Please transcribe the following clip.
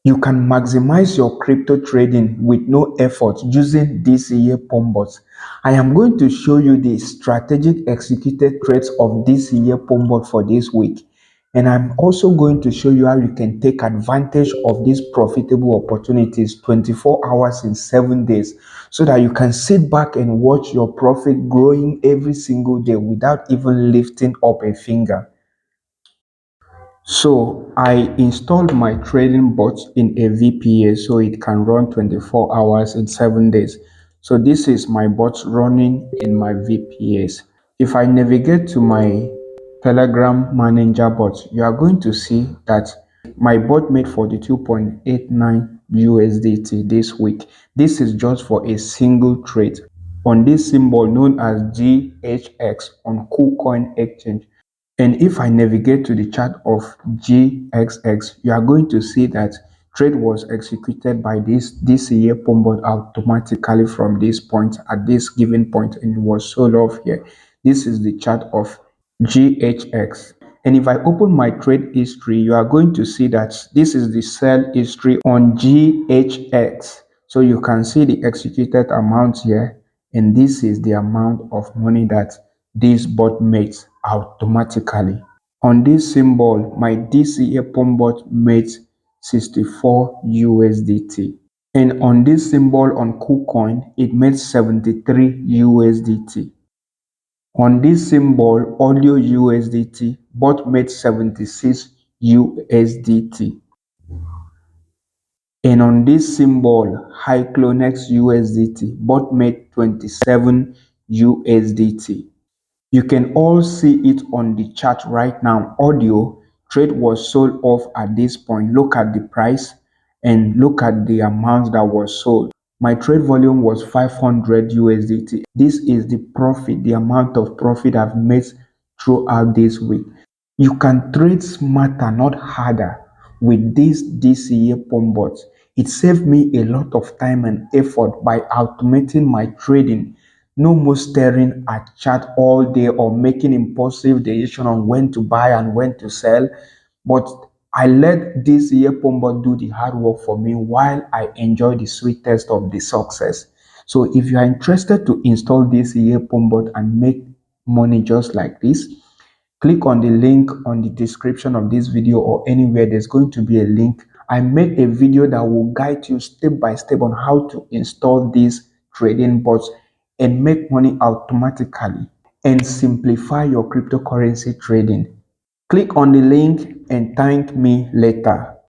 You can maximize your crypto trading with no effort using DCA Pump Bots. I am going to show you the strategic executed trades of DCA Pump Bot for this week. And I'm also going to show you how you can take advantage of these profitable opportunities 24 hours in 7 days so that you can sit back and watch your profit growing every single day without even lifting up a finger. So I installed my trading bot in a VPA so it can run 24 hours in 7 days. So this is my bot running in my VPAs. If I navigate to my Telegram Manager bot, you are going to see that my bot made 42.89 USDT this week. This is just for a single trade on this symbol known as GHX on KuCoin Exchange. And if I navigate to the chart of GXX, you are going to see that trade was executed by this DCA Pump Bot automatically from this point at this given point and it was sold off here. This is the chart of GHX. And if I open my trade history, you are going to see that this is the sell history on GHX. So you can see the executed amount here, and this is the amount of money that this bot makes automatically. On this symbol, my DCA Pump Bot made 64 USDT. And on this symbol on KuCoin, it made 73 USDT. On this symbol, Audio USDT, bot made 76 USDT. And on this symbol, Hyclonex USDT, bot made 27 USDT. You can all see it on the chart right now. Audio trade was sold off at this point. Look at the price and look at the amount that was sold. My trade volume was 500 USDT. This is the profit, the amount of profit I've made throughout this week. You can trade smarter, not harder, with this DCA Pump Bots. It saved me a lot of time and effort by automating my trading. No more staring at chart all day or making impulsive decision on when to buy and when to sell. But I let this year Pumbo do the hard work for me while I enjoy the sweet taste of the success. So if you are interested to install this year Pumbo and make money just like this, click on the link on the description of this video or anywhere there's going to be a link. I made a video that will guide you step by step on how to install these trading bots and make money automatically and simplify your cryptocurrency trading. Click on the link and thank me later.